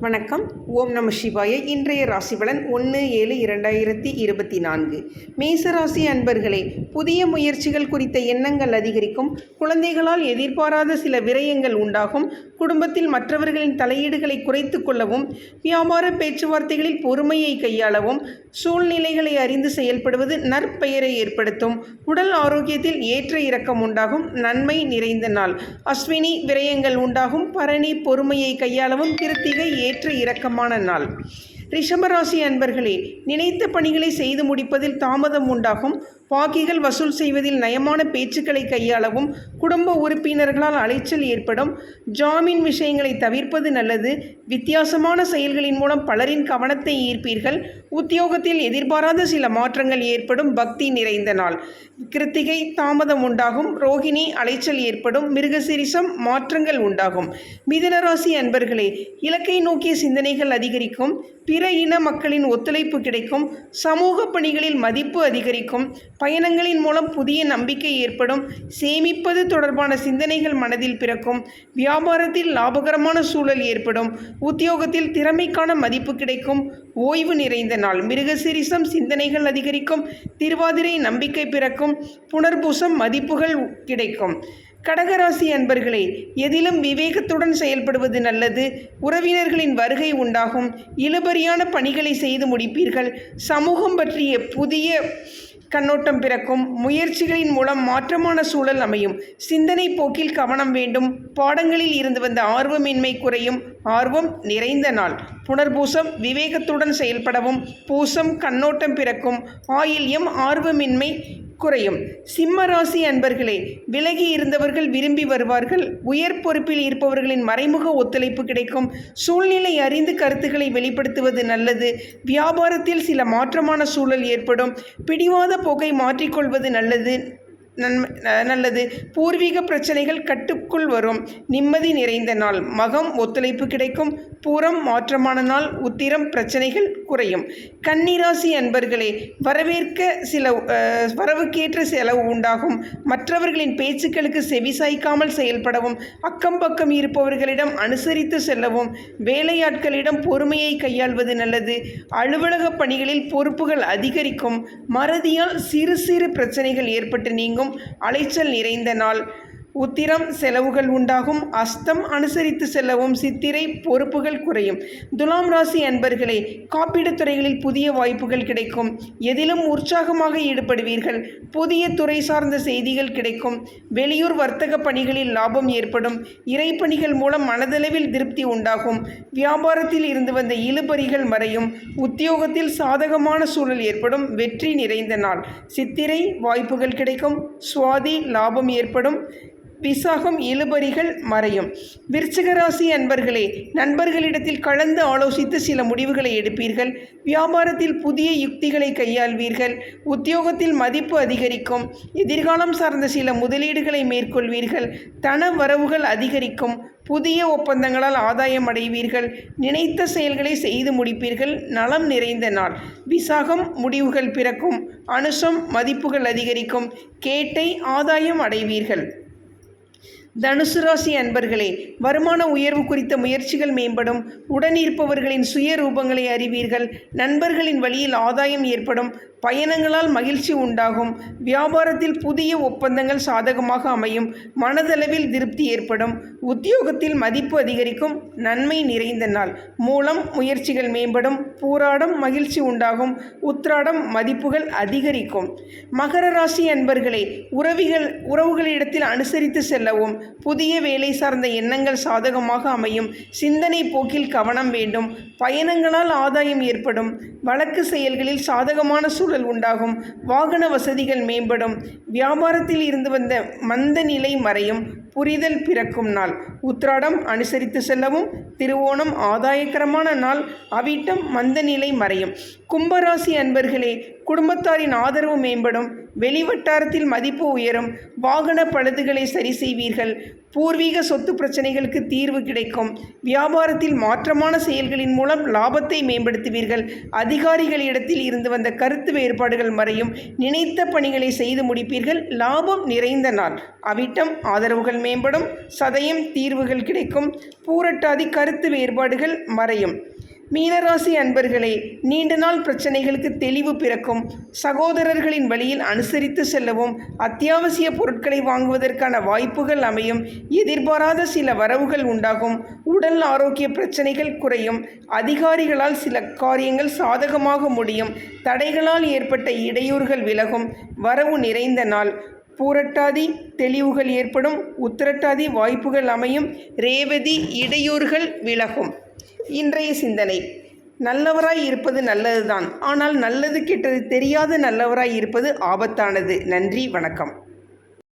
வணக்கம். ஓம் நம சிவாய. இன்றைய ராசி பலன் 1/7/2024. மேசராசி அன்பர்களே, புதிய முயற்சிகள் குறித்த எண்ணங்கள் அதிகரிக்கும். குழந்தைகளால் எதிர்பாராத சில விரயங்கள் உண்டாகும். குடும்பத்தில் மற்றவர்களின் தலையீடுகளை குறைத்து கொள்ளவும், வியாபார பேச்சுவார்த்தைகளில் பொறுமையை கையாளவும், சூழ்நிலைகளை அறிந்து செயல்படுவது நற்பெயரை ஏற்படுத்தும். உடல் ஆரோக்கியத்தில் ஏற்ற இறக்கம் உண்டாகும். நன்மை நிறைந்த நாள். அஸ்வினி விரயங்கள் உண்டாகும். பரணி பொறுமையை கையாளவும். கிருத்திகை ஏற்ற இரக்கமான நாள். ரிஷபராசி அன்பர்களே, நினைத்த பணிகளை செய்து முடிப்பதில் தாமதம் உண்டாகும். பாக்கிகள் வசூல் செய்வதில் நயமான பேச்சுக்களை கையாளவும், குடும்ப உறுப்பினர்களால் அலைச்சல் ஏற்படும். ஜாமீன் விஷயங்களை தவிர்ப்பது நல்லது. வித்தியாசமான செயல்களின் மூலம் பலரின் கவனத்தை ஈர்ப்பீர்கள். உத்தியோகத்தில் எதிர்பாராத சில மாற்றங்கள் ஏற்படும். பக்தி நிறைந்த நாள். கிருத்திகை தாமதம் உண்டாகும். ரோகிணி அலைச்சல் ஏற்படும். மிருகசீரிஷம் மாற்றங்கள் உண்டாகும். மிதுனராசி அன்பர்களே, இலக்கை நோக்கிய சிந்தனைகள் அதிகரிக்கும். பிற இன மக்களின் ஒத்துழைப்பு கிடைக்கும். சமூக பணிகளில் மதிப்பு அதிகரிக்கும். பயணங்களின் மூலம் புதிய நம்பிக்கை ஏற்படும். சேமிப்பது தொடர்பான சிந்தனைகள் மனதில் பிறக்கும். வியாபாரத்தில் லாபகரமான சூழல் ஏற்படும். உத்தியோகத்தில் திறமைக்கான மதிப்பு கிடைக்கும். ஓய்வு நிறைந்த நாள். மிருகசீரிஷம் சிந்தனைகள் அதிகரிக்கும். திருவாதிரை நம்பிக்கை பிறக்கும். புனர்பூசம் மதிப்புகள் கிடைக்கும். கடகராசி அன்பர்களே, எதிலும் விவேகத்துடன் செயல்படுவது நல்லது. உறவினர்களின் வருகை உண்டாகும். இழுபறியான பணிகளை செய்து முடிப்பீர்கள். சமூகம் பற்றிய புதிய கண்ணோட்டம் பிறக்கும். முயற்சிகளின் மூலம் மாற்றமான சூழல் அமையும். சிந்தனை போக்கில் கவனம் வேண்டும். பாடங்களில் இருந்து வந்த ஆர்வமின்மை குறையும். ஆர்வம் நிறைந்த நாள். புனர்பூசம் விவேகத்துடன் செயல்படவும். பூசம் கண்ணோட்டம் பிறக்கும். ஆயில்யம் ஆர்வமின்மை குறையும். சிம்ம ராசி அன்பர்களே, விலகி இருந்தவர்கள் விரும்பி வருவார்கள். உயர் பொறுப்பில் இருப்பவர்களின் மறைமுக ஒத்துழைப்பு கிடைக்கும். சூழ்நிலை அறிந்து கருத்துக்களை வெளிப்படுத்துவது நல்லது. வியாபாரத்தில் சில மாற்றமான சூழல் ஏற்படும். பிடிவாத போக்கை மாற்றிக்கொள்வது நல்லது. பூர்வீக பிரச்சனைகள் கட்டுக்குள் வரும். நிம்மதி நிறைந்த நாள். மகம் ஒத்துழைப்பு கிடைக்கும். பூரம் மாற்றமான நாள். உத்திரம் பிரச்சனைகள் குறையும். கன்னிராசி அன்பர்களே, வரவுக்கேற்ற செலவு உண்டாகும். மற்றவர்களின் பேச்சுக்களுக்கு செவிசாய்க்காமல் செயல்படவும், அக்கம் பக்கம் இருப்பவர்களிடம் அனுசரித்து செல்லவும், வேலையாட்களிடம் பொறுமையை கையாள்வது நல்லது. அலுவலக பணிகளில் பொறுப்புகள் அதிகரிக்கும். மறதியால் சிறு சிறு பிரச்சனைகள் ஏற்பட்டு நீங்கும். அலைச்சல் நிறைந்த நாள். உத்திரம் செலவுகள் உண்டாகும். அஸ்தம் அனுசரித்து செல்லவும். சித்திரை பொறுப்புகள் குறையும். துலாம் ராசி அன்பர்களே, காப்பீடு துறைகளில் புதிய வாய்ப்புகள் கிடைக்கும். எதிலும் உற்சாகமாக ஈடுபடுவீர்கள். புதிய துறை சார்ந்த செய்திகள் கிடைக்கும். வெளியூர் வர்த்தக பணிகளில் லாபம் ஏற்படும். இறைப்பணிகள் மூலம் மனதளவில் திருப்தி உண்டாகும். வியாபாரத்தில் இருந்து வந்த இழுபறிகள் மறையும். உத்தியோகத்தில் சாதகமான சூழல் ஏற்படும். வெற்றி நிறைந்த நாள். சித்திரை வாய்ப்புகள் கிடைக்கும். சுவாதி லாபம் ஏற்படும். விசாகம் இழுபறிகள் மறையும். விருச்சிக ராசி அன்பர்களே, நண்பர்களிடத்தில் கலந்து ஆலோசித்து சில முடிவுகளை எடுப்பீர்கள். வியாபாரத்தில் புதிய யுக்திகளை கையாள்வீர்கள். உத்தியோகத்தில் மதிப்பு அதிகரிக்கும். எதிர்காலம் சார்ந்த சில முதலீடுகளை மேற்கொள்வீர்கள். தன வரவுகள் அதிகரிக்கும். புதிய ஒப்பந்தங்களால் ஆதாயம் அடைவீர்கள். நினைத்த செயல்களை செய்து முடிப்பீர்கள். நலம் நிறைந்த நாள். விசாகம் முடிவுகள் பிறக்கும். அனுசம் மதிப்புகள் அதிகரிக்கும். கேட்டை ஆதாயம் அடைவீர்கள். தனுசு ராசி அன்பர்களே, வருமான உயர்வு குறித்த முயற்சிகள் மேம்படும். உடன் இருப்பவர்களின் சுய ரூபங்களை அறிவீர்கள். நண்பர்களின் வழியில் ஆதாயம் ஏற்படும். பயணங்களால் மகிழ்ச்சி உண்டாகும். வியாபாரத்தில் புதிய ஒப்பந்தங்கள் சாதகமாக அமையும். மனதளவில் திருப்தி ஏற்படும். உத்தியோகத்தில் மதிப்பு அதிகரிக்கும். நன்மை நிறைந்த நாள். மூலம் முயற்சிகள் மேம்படும். பூராடம் மகிழ்ச்சி உண்டாகும். உத்திராடம் மதிப்புகள் அதிகரிக்கும். மகர ராசி அன்பர்களே, உறவுகளிடத்தில் அனுசரித்து செல்லவும். புதிய வேலை சார்ந்த எண்ணங்கள் சாதகமாக அமையும். சிந்தனை போக்கில் கவனம் வேண்டும். பயணங்களால் ஆதாயம் ஏற்படும். வழக்கு செயல்களில் சாதகமான சூழல் உண்டாகும். வாகன வசதிகள் மேம்படும். வியாபாரத்தில் இருந்து வந்த மந்த நிலை மறையும். புரிதல் பிறக்கும் நாள். உத்திராடம் அனுசரித்து செல்லவும். திருவோணம் ஆதாயகரமான நாள். அவிட்டம் மந்த நிலை மறையும். கும்பராசி அன்பர்களே, குடும்பத்தாரின் ஆதரவு மேம்படும். வெளிவட்டாரத்தில் மதிப்பு உயரும். வாகன பழுதுகளை சரி செய்வீர்கள். பூர்வீக சொத்து பிரச்சனைகளுக்கு தீர்வு கிடைக்கும். வியாபாரத்தில் மாற்றமான செயல்களின் மூலம் லாபத்தை மேம்படுத்துவீர்கள். அதிகாரிகளிடத்தில் இருந்து வந்த கருத்து வேறுபாடுகள் மறையும். நினைத்த பணிகளை செய்து முடிப்பீர்கள். லாபம் நிறைந்த நாள். அவிட்டம் ஆதரவுகள் மேம்படும். சதயம் தீர்வுகள் கிடைக்கும். பூரட்டாதி கருத்து வேறுபாடுகள் மறையும். மீனராசி அன்பர்களே, நீண்ட நாள் பிரச்சனைகளுக்கு தெளிவு பிறக்கும். சகோதரர்களின் வழியில் அனுசரித்து செல்லவும். அத்தியாவசிய பொருட்களை வாங்குவதற்கான வாய்ப்புகள் அமையும். எதிர்பாராத சில வரவுகள் உண்டாகும். உடல் ஆரோக்கிய பிரச்சனைகள் குறையும். அதிகாரிகளால் சில காரியங்கள் சாதகமாக முடியும். தடைகளால் ஏற்பட்ட இடையூறுகள் விலகும். வரவு நிறைந்த நாள். பூரட்டாதி தெளிவுகள் ஏற்படும். உத்திரட்டாதி வாய்ப்புகள் அமையும். ரேவதி இடையூறுகள் விலகும். இன்றைய சிந்தனை: நல்லவராய் இருப்பது நல்லதுதான். ஆனால் நல்லது கெட்டது தெரியாத நல்லவராய் இருப்பது ஆபத்தானது. நன்றி, வணக்கம்.